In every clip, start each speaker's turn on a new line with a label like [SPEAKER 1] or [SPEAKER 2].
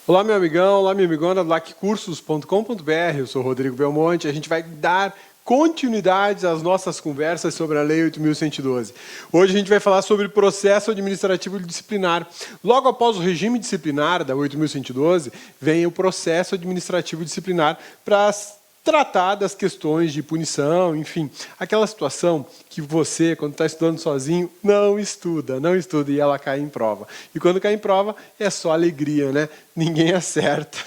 [SPEAKER 1] Olá, meu amigão, olá, minha amigona do laccursos.com.br. Eu sou Rodrigo Belmonte. A gente vai dar continuidade às nossas conversas sobre a Lei 8.112. Hoje a gente vai falar sobre processo administrativo disciplinar. Logo após o regime disciplinar da 8.112, vem o processo administrativo disciplinar para tratar das questões de punição, enfim, aquela situação que você, quando está estudando sozinho, não estuda e ela cai em prova. E quando cai em prova, é só alegria, né? Ninguém acerta.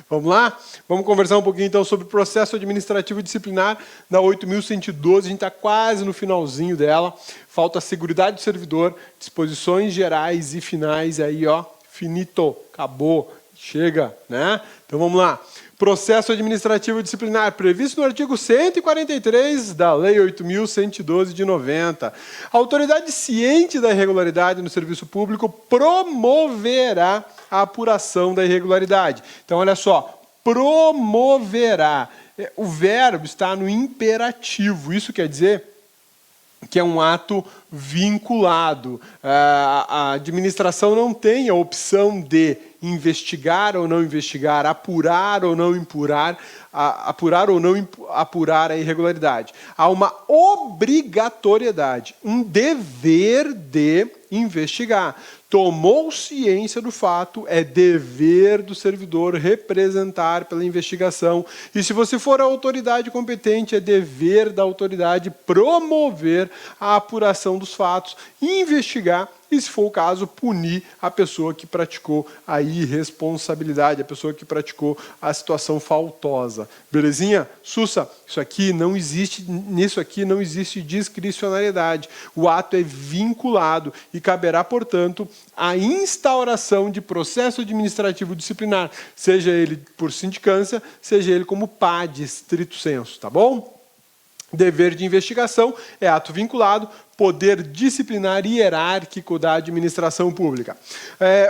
[SPEAKER 1] Vamos lá? Vamos conversar um pouquinho então sobre o processo administrativo disciplinar da 8.112, a gente está quase no finalzinho dela. Falta a seguridade do servidor, disposições gerais e finais, aí ó, finito, acabou, chega, né? Então vamos lá. Processo administrativo disciplinar, previsto no artigo 143 da Lei 8.112 de 90. A autoridade ciente da irregularidade no serviço público promoverá a apuração da irregularidade. Então, olha só, promoverá. O verbo está no imperativo. Isso quer dizer que é um ato vinculado. A administração não tem a opção de investigar ou não investigar, apurar ou não apurar a irregularidade. Há uma obrigatoriedade, um dever de investigar. Tomou ciência do fato, é dever do servidor representar pela investigação. E se você for a autoridade competente, é dever da autoridade promover a apuração dos fatos, investigar e, se for o caso, punir a pessoa que praticou a irresponsabilidade, a pessoa que praticou a situação faltosa. Belezinha? Sussa, nisso aqui não existe discricionariedade. O ato é vinculado e caberá, portanto, a instauração de processo administrativo disciplinar, seja ele por sindicância, seja ele como PAD, estrito sensu, tá bom? Dever de investigação é ato vinculado, poder disciplinar e hierárquico da administração pública.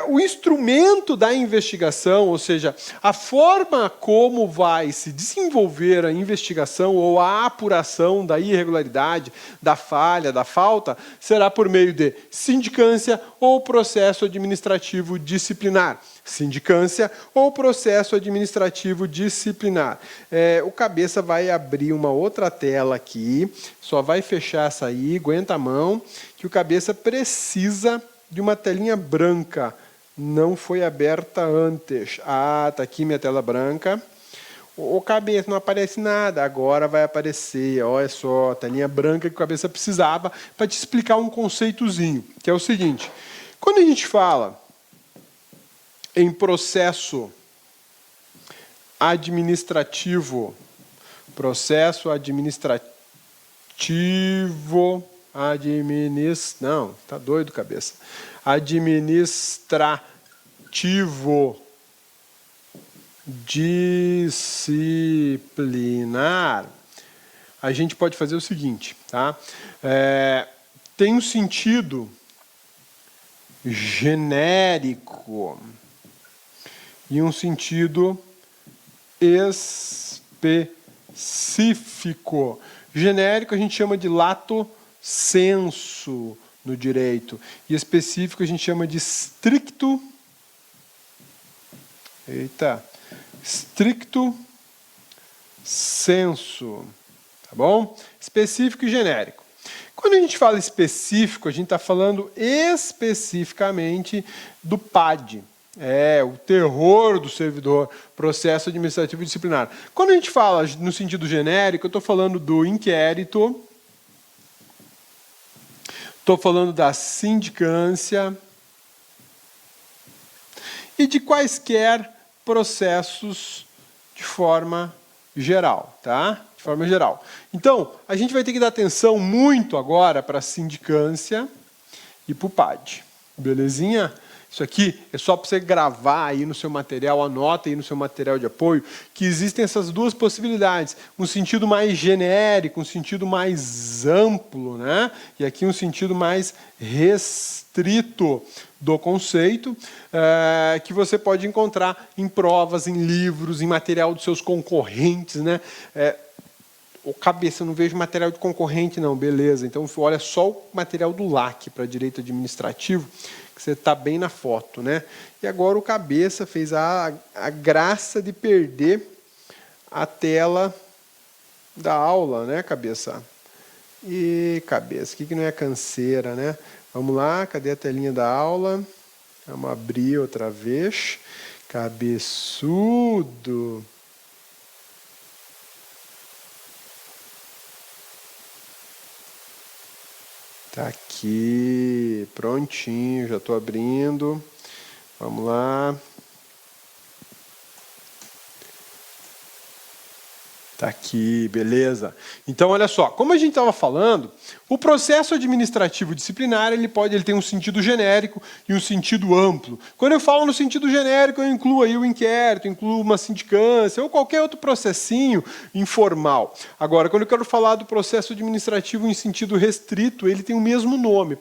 [SPEAKER 1] O instrumento da investigação, ou seja, a forma como vai se desenvolver a investigação ou a apuração da irregularidade, da falha, da falta, será por meio de sindicância ou processo administrativo disciplinar. Sindicância ou processo administrativo disciplinar. O cabeça vai abrir uma outra tela aqui, só vai fechar essa aí, aguenta a mão, que o cabeça precisa de uma telinha branca. Não foi aberta antes. Ah, tá aqui minha tela branca. O cabeça, não aparece nada, agora vai aparecer, olha só, a telinha branca que o cabeça precisava para te explicar um conceitozinho, que é o seguinte. Quando a gente fala em processo administrativo, não, tá doido cabeça, administrativo disciplinar, a gente pode fazer o seguinte, tá? Tem um sentido genérico e um sentido específico. Genérico a gente chama de lato sensu no direito e específico a gente chama de stricto sensu, tá bom? Específico e genérico. Quando a gente fala específico, a gente está falando especificamente do PAD. O terror do servidor, processo administrativo disciplinar. Quando a gente fala no sentido genérico, eu estou falando do inquérito, estou falando da sindicância e de quaisquer processos de forma geral, tá? De forma geral. Então, a gente vai ter que dar atenção muito agora para a sindicância e para o PAD. Belezinha? Isso aqui é só para você gravar aí no seu material, anota aí no seu material de apoio, que existem essas duas possibilidades. Um sentido mais genérico, um sentido mais amplo, né? E aqui um sentido mais restrito do conceito, que você pode encontrar em provas, em livros, em material dos seus concorrentes, né? Ô, cabeça, eu não vejo material de concorrente, não. Beleza, então olha só o material do LAC para direito administrativo, que você está bem na foto, né? E agora o cabeça fez a graça de perder a tela da aula, né, cabeça? E cabeça, o que não é canseira, né? Vamos lá, cadê a telinha da aula? Vamos abrir outra vez. Cabeçudo. Tá aqui, prontinho, já estou abrindo. Vamos lá. Tá aqui, beleza. Então, olha só, como a gente estava falando, o processo administrativo disciplinar ele tem um sentido genérico e um sentido amplo. Quando eu falo no sentido genérico, eu incluo aí o inquérito, incluo uma sindicância ou qualquer outro processinho informal. Agora, quando eu quero falar do processo administrativo em sentido restrito, ele tem o mesmo nome,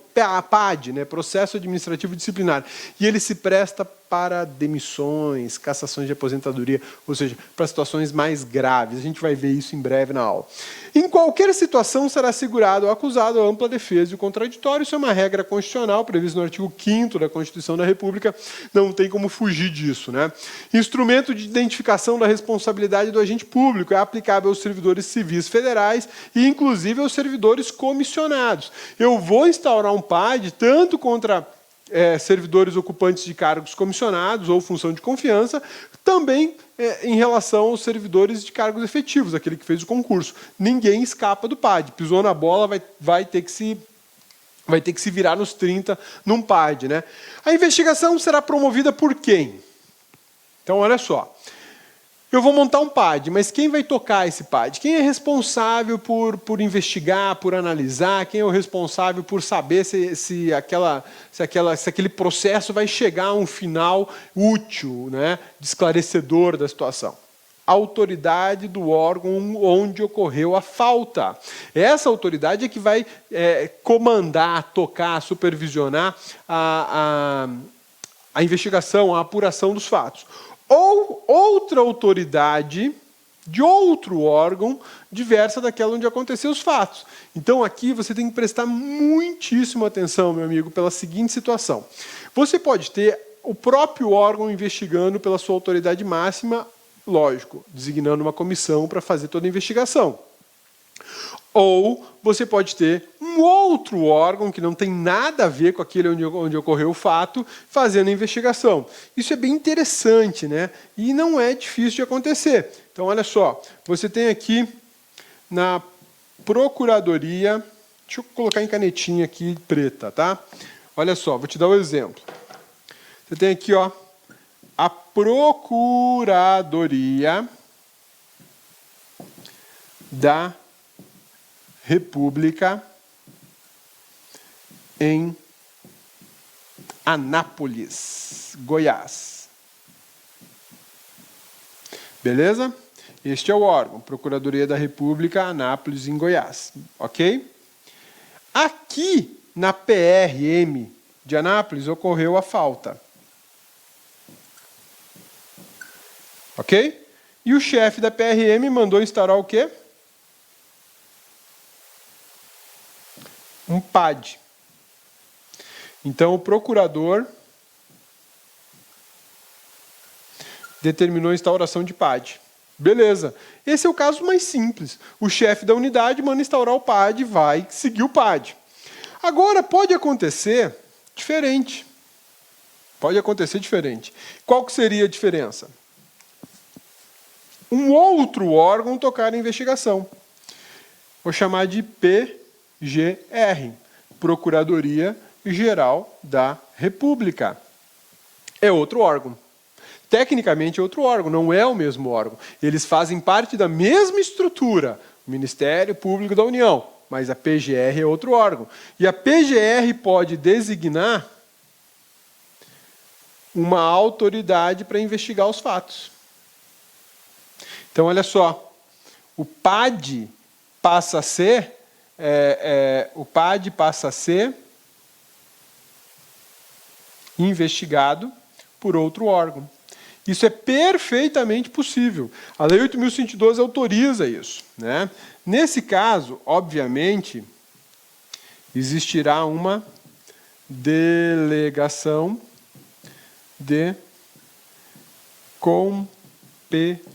[SPEAKER 1] PAD, né? Processo Administrativo Disciplinar. E ele se presta para demissões, cassações de aposentadoria, ou seja, para situações mais graves. A gente vai ver isso em breve na aula. Em qualquer situação será assegurado ao acusado a ampla defesa e o contraditório. Isso é uma regra constitucional prevista no artigo 5º da Constituição da República. Não tem como fugir disso, né? Instrumento de identificação da responsabilidade do agente público é aplicável aos servidores civis federais e, inclusive, aos servidores comissionados. Eu vou instaurar um PAD tanto contra servidores ocupantes de cargos comissionados ou função de confiança, também em relação aos servidores de cargos efetivos, aquele que fez o concurso. Ninguém escapa do PAD. Pisou na bola, vai ter que se virar nos 30 num PAD, né? A investigação será promovida por quem? Então, olha só. Eu vou montar um PAD, mas quem vai tocar esse PAD? Quem é responsável por investigar, por analisar? Quem é o responsável por saber se aquele processo vai chegar a um final útil, né, esclarecedor da situação? A autoridade do órgão onde ocorreu a falta. Essa autoridade é que vai comandar, tocar, supervisionar a investigação, a apuração dos fatos. Ou outra autoridade de outro órgão diversa daquela onde aconteceram os fatos. Então, aqui você tem que prestar muitíssima atenção, meu amigo, pela seguinte situação. Você pode ter o próprio órgão investigando pela sua autoridade máxima, lógico, designando uma comissão para fazer toda a investigação. Ou você pode ter um outro órgão que não tem nada a ver com aquele onde ocorreu o fato, fazendo a investigação. Isso é bem interessante, né? E não é difícil de acontecer. Então, olha só, você tem aqui na Procuradoria, deixa eu colocar em canetinha aqui preta, tá? Olha só, vou te dar um exemplo. Você tem aqui, ó, a Procuradoria da República em Anápolis, Goiás. Beleza? Este é o órgão, Procuradoria da República, Anápolis, em Goiás. Ok? Aqui, na PRM de Anápolis, ocorreu a falta. Ok? E o chefe da PRM mandou instaurar o quê? Um PAD. Então, o procurador determinou a instauração de PAD. Beleza. Esse é o caso mais simples. O chefe da unidade manda instaurar o PAD e vai seguir o PAD. Agora, pode acontecer diferente. Pode acontecer diferente. Qual que seria a diferença? Um outro órgão tocar a investigação. Vou chamar de PGR, Procuradoria Geral da República. É outro órgão. Tecnicamente é outro órgão, não é o mesmo órgão. Eles fazem parte da mesma estrutura, o Ministério Público da União, mas a PGR é outro órgão. E a PGR pode designar uma autoridade para investigar os fatos. Então, olha só, o PAD passa a ser investigado por outro órgão. Isso é perfeitamente possível. A Lei 8.112 autoriza isso, né? Nesse caso, obviamente, existirá uma delegação de competência.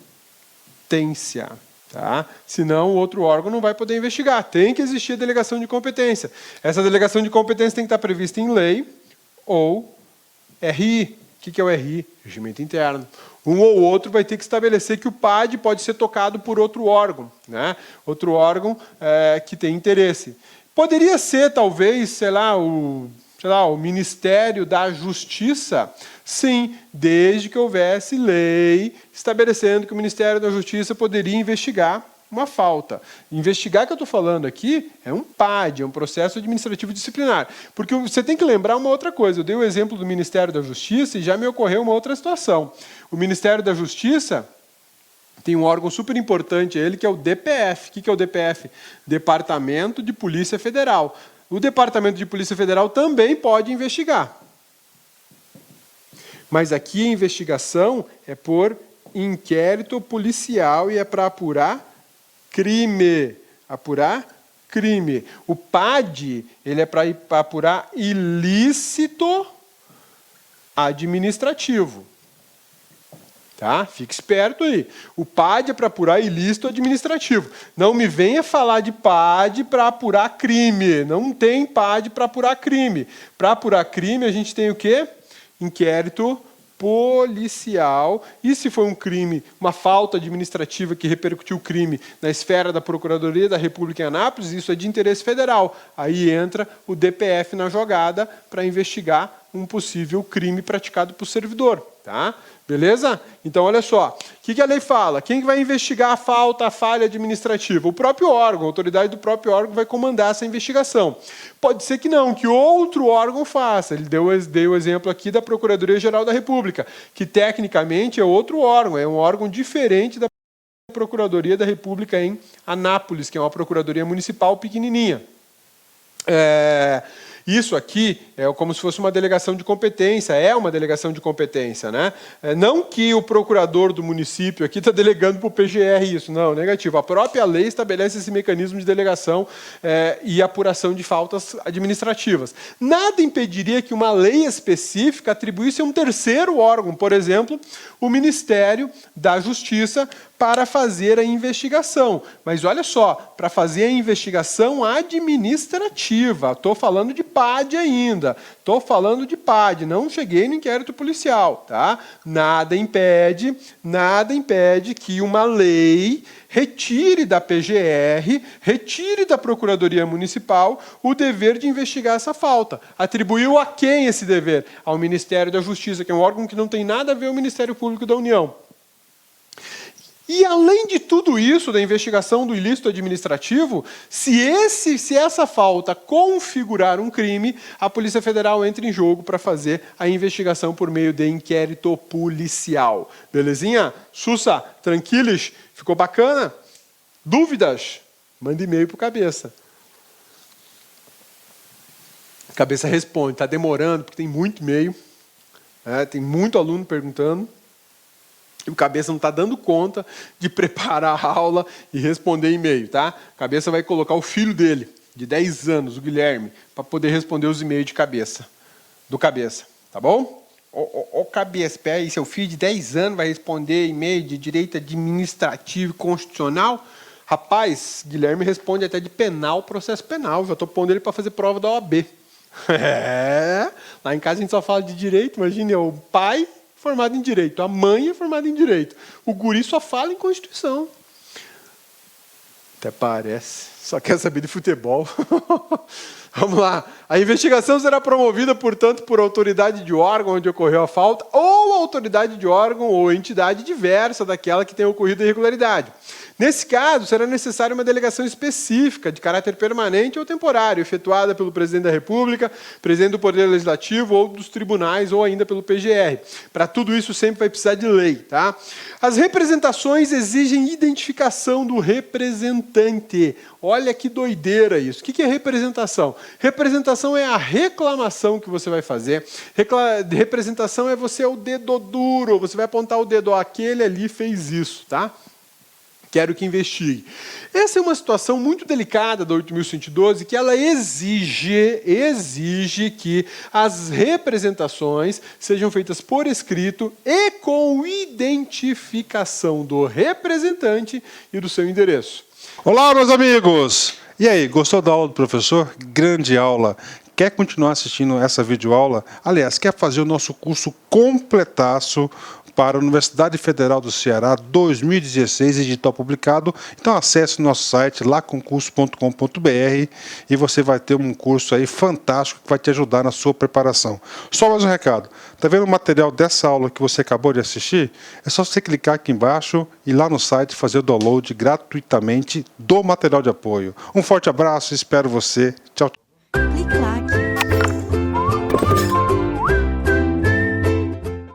[SPEAKER 1] Tá? Senão, o outro órgão não vai poder investigar. Tem que existir a delegação de competência. Essa delegação de competência tem que estar prevista em lei ou RI. O que é o RI? Regimento interno. Um ou outro vai ter que estabelecer que o PAD pode ser tocado por outro órgão, né? Outro órgão que tem interesse. Poderia ser, talvez, sei lá, o Ministério da Justiça, sim, desde que houvesse lei estabelecendo que o Ministério da Justiça poderia investigar uma falta. Investigar que eu estou falando aqui é um PAD, é um processo administrativo disciplinar. Porque você tem que lembrar uma outra coisa. Eu dei o exemplo do Ministério da Justiça e já me ocorreu uma outra situação. O Ministério da Justiça tem um órgão super importante, ele que é o DPF. O que é o DPF? Departamento de Polícia Federal. O Departamento de Polícia Federal também pode investigar. Mas aqui a investigação é por inquérito policial e é para apurar crime. Apurar crime. O PAD, ele é para apurar ilícito administrativo. Tá? Fique esperto aí. O PAD é para apurar ilícito administrativo. Não me venha falar de PAD para apurar crime. Não tem PAD para apurar crime. Para apurar crime, a gente tem o quê? Inquérito policial. E se for um crime, uma falta administrativa que repercutiu o crime na esfera da Procuradoria da República em Anápolis, isso é de interesse federal. Aí entra o DPF na jogada para investigar um possível crime praticado por servidor. Tá? Beleza? Então, olha só. O que a lei fala? Quem vai investigar a falta, a falha administrativa? O próprio órgão, a autoridade do próprio órgão vai comandar essa investigação. Pode ser que não, que outro órgão faça. Ele deu o exemplo aqui da Procuradoria-Geral da República, que tecnicamente é outro órgão, é um órgão diferente da Procuradoria da República em Anápolis, que é uma procuradoria municipal pequenininha. Isso aqui é como se fosse uma delegação de competência, é uma delegação de competência, né? Não que o procurador do município aqui está delegando para o PGR isso, não, negativo. A própria lei estabelece esse mecanismo de delegação e apuração de faltas administrativas. Nada impediria que uma lei específica atribuísse a um terceiro órgão, por exemplo, o Ministério da Justiça, para fazer a investigação. Mas olha só, para fazer a investigação administrativa, estou falando de PAD ainda, estou falando de PAD, não cheguei no inquérito policial, tá? Nada impede que uma lei retire da PGR, retire da Procuradoria Municipal o dever de investigar essa falta. Atribuiu a quem esse dever? Ao Ministério da Justiça, que é um órgão que não tem nada a ver com o Ministério Público da União. E, além de tudo isso, da investigação do ilícito administrativo, se essa falta configurar um crime, a Polícia Federal entra em jogo para fazer a investigação por meio de inquérito policial. Belezinha? Sussa, tranquilos? Ficou bacana? Dúvidas? Manda e-mail para o Cabeça. Cabeça responde. Está demorando, porque tem muito e-mail. Tem muito aluno perguntando. E o Cabeça não está dando conta de preparar a aula e responder e-mail, tá? Cabeça vai colocar o filho dele, de 10 anos, o Guilherme, para poder responder os e-mails de Cabeça, do Cabeça, tá bom? Ô Cabeça, espera aí, seu filho de 10 anos vai responder e-mail de direito administrativo e constitucional? Rapaz, Guilherme responde até de penal, processo penal, já estou pondo ele para fazer prova da OAB. Lá em casa a gente só fala de direito, imagine, o pai formado em Direito, a mãe é formada em Direito. O guri só fala em Constituição. Até parece. Só quer saber de futebol. Vamos lá. A investigação será promovida, portanto, por autoridade de órgão onde ocorreu a falta, ou autoridade de órgão ou entidade diversa daquela que tenha ocorrido a irregularidade. Nesse caso, será necessária uma delegação específica, de caráter permanente ou temporário, efetuada pelo Presidente da República, Presidente do Poder Legislativo ou dos tribunais, ou ainda pelo PGR. Para tudo isso, sempre vai precisar de lei. Tá? As representações exigem identificação do representante. Olha que doideira isso. O que é representação? Representação é a reclamação que você vai fazer. Representação é você o dedo duro, você vai apontar o dedo, ó, aquele ali fez isso, tá? Quero que investigue. Essa é uma situação muito delicada da 8.112, que ela exige que as representações sejam feitas por escrito e com identificação do representante e do seu endereço.
[SPEAKER 2] Olá, meus amigos! E aí, gostou da aula do professor? Grande aula! Quer continuar assistindo essa videoaula? Aliás, quer fazer o nosso curso completaço para a Universidade Federal do Ceará 2016, edital publicado? Então acesse o nosso site laconcurso.com.br e você vai ter um curso aí fantástico que vai te ajudar na sua preparação. Só mais um recado. Tá vendo o material dessa aula que você acabou de assistir? É só você clicar aqui embaixo e lá no site fazer o download gratuitamente do material de apoio. Um forte abraço, espero você. Tchau, tchau.